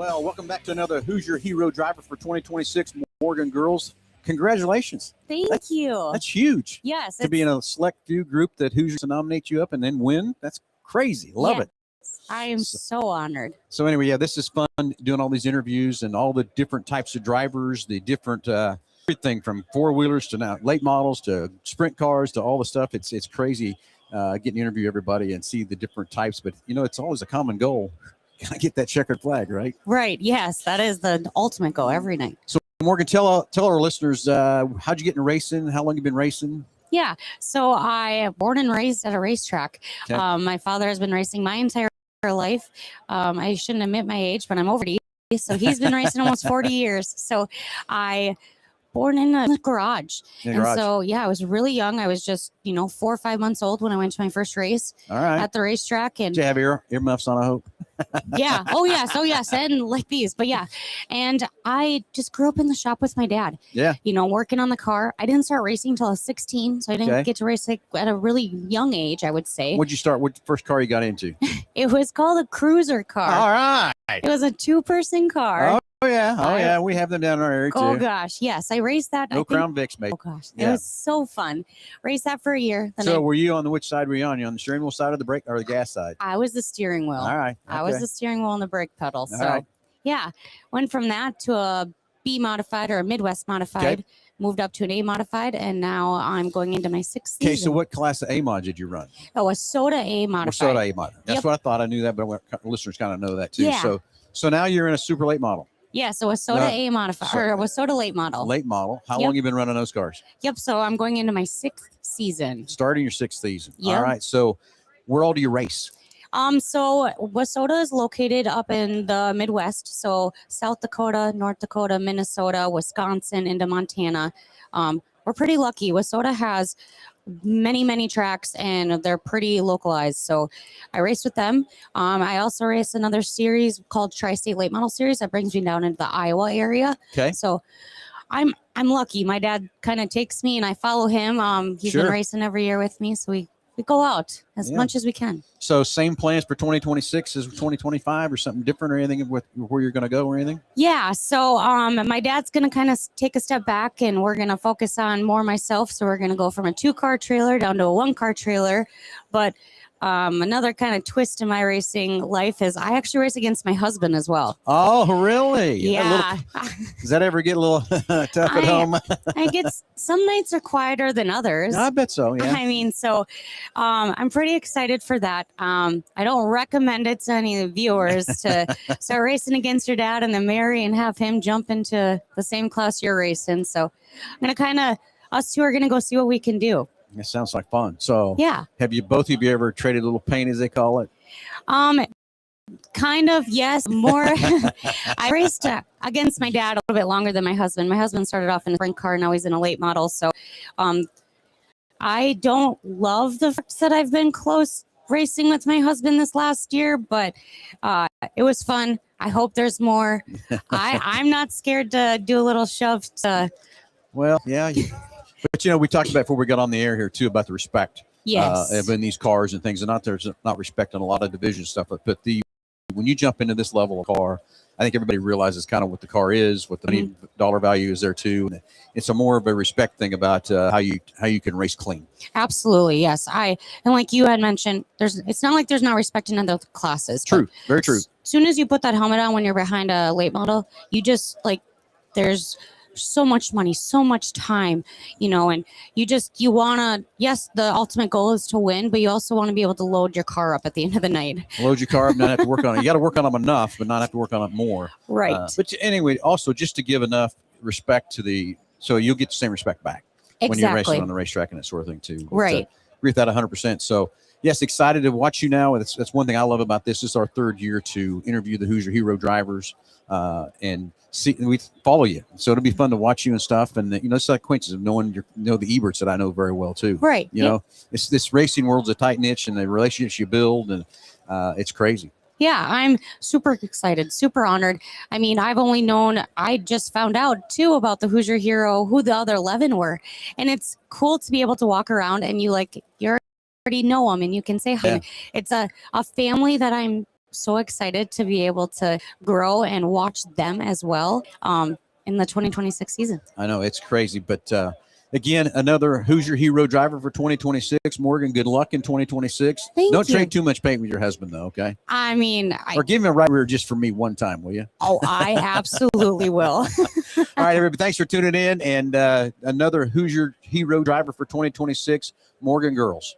Well, welcome back to another Hoosier Hero Driver for 2026 Morgan Girls. Congratulations. Thank you. That's huge. Yes. To be in a select few group that Hoosiers nominate you up and then win, that's crazy. Love it. I am so honored. So anyway, yeah, this is fun doing all these interviews and all the different types of drivers, the different everything from four-wheelers to now late models to sprint cars to all the stuff. It's crazy getting to interview everybody and see the different types. But, you know, it's always a common goal. Gotta get that checkered flag, right? Right. Yes, that is the ultimate goal every night. So, Morgan, tell our listeners, how'd you get into racing? How long you been racing? Yeah. So I born and raised at a racetrack. Okay. My father has been racing my entire life. I shouldn't admit my age, but I'm over 80. So he's been racing almost 40 years. So I born in a garage. So, yeah, I was really young. I was just, 4 or 5 months old when I went to my first race at the racetrack. And did you have earmuffs on, I hope? Yeah. Oh, yes. Oh, yes. And like these. But yeah. And I just grew up in the shop with my dad. Yeah. Working on the car. I didn't start racing until I was 16. So I didn't get to race at a really young age, I would say. What'd you start? What first car you got into? It was called a cruiser car. All right. It was a 2-person car. Oh, yeah. We have them down in our area, too. Oh, gosh. Yes. I raced that. No Crown Vics, mate. Oh, gosh. It was so fun. Raced that for a year. So were you on which side were you on? You on the steering wheel side or the brake or the gas side? I was the steering wheel. All right. Okay. I was the steering wheel and the brake pedal. So, right. Yeah. Went from that to a B modified or a Midwest modified. Moved up to an A modified, and now I'm going into my 6th season. Okay, so what class of A mod did you run? Oh, a Soda A modified. Soda A mod. That's what I thought. I knew that, but listeners kind of know that too. Yeah. So now you're in a super late model. Yeah, so a Soda A modified, or a Soda late model. Late model. How long you been running those cars? Yep, so I'm going into my 6th season. Starting your 6th season. Yep. All right, so where all do you race? So Wausoda is located up in the Midwest, so South Dakota, North Dakota, Minnesota, Wisconsin, into Montana. We're pretty lucky. Wausoda has many tracks, and they're pretty localized. So I race with them. I also race another series called Tri-State Late Model Series that brings me down into the Iowa area. Okay. So I'm lucky. My dad kind of takes me, and I follow him. He's been racing every year with me, so we go out as much as we can. So same plans for 2026 as 2025 or something different or anything with where you're going to go or anything? Yeah. So my dad's going to kind of take a step back, and we're going to focus on more myself. So we're going to go from a 2-car trailer down to a 1-car trailer. But another kind of twist in my racing life is I actually race against my husband as well. Oh, really? Yeah. Does that ever get a little tough at home? I get some nights are quieter than others. I bet so. Yeah. I mean, so I'm pretty excited for that. I don't recommend it to any of the viewers to start racing against your dad and then marry and have him jump into the same class you're racing. So I'm going to us two are going to go see what we can do. It sounds like fun. So yeah. Have both of you ever traded a little paint, as they call it? Kind of, yes. More. I raced against my dad a little bit longer than my husband. My husband started off in a sprint car. Now he's in a late model. So I don't love the fact that I've been close racing with my husband this last year, but it was fun. I hope there's more. I'm not scared to do a little shove. Well, yeah. But, we talked about before we got on the air here, too, about the respect in these cars and things. And there's not respect in a lot of division stuff. But when you jump into this level of car, I think everybody realizes kind of what the car is, what the dollar value is there, too. It's a more of a respect thing about how you can race clean. Absolutely, yes. And like you had mentioned, it's not like there's not respect in other classes. True, very true. As soon as you put that helmet on when you're behind a late model, you just there's so much money, so much time, and you want to, yes, the ultimate goal is to win, but you also want to be able to load your car up at the end of the night. Load your car up, not have to work on it. You got to work on them enough, but not have to work on it more. Right. But anyway, also just to give enough respect so you'll get the same respect back when you're racing on the racetrack and that sort of thing too. But, right. Agree with that 100%. So yes, excited to watch you now. That's one thing I love about this. This is our 3rd year to interview the Hoosier Hero drivers and we follow you. So it'll be fun to watch you and stuff. And it's like coincidence of knowing the Eberts that I know very well too. Right. You know, it's this racing world's a tight niche, and the relationships you build, and it's crazy. Yeah, I'm super excited, super honored. I mean, I just found out too about the Hoosier Hero, who the other 11 were. And it's cool to be able to walk around and you already know them and you can say hi. Yeah. It's a family that I'm so excited to be able to grow and watch them as well in the 2026 season. I know it's crazy, but again, another Hoosier hero driver for 2026. Morgan, good luck in 2026. Don't trade too much paint with your husband, though, okay? I mean, or give him a right rear just for me one time, will you? Oh, I absolutely will. All right, everybody, thanks for tuning in. And another Hoosier hero driver for 2026, Morgan Girls.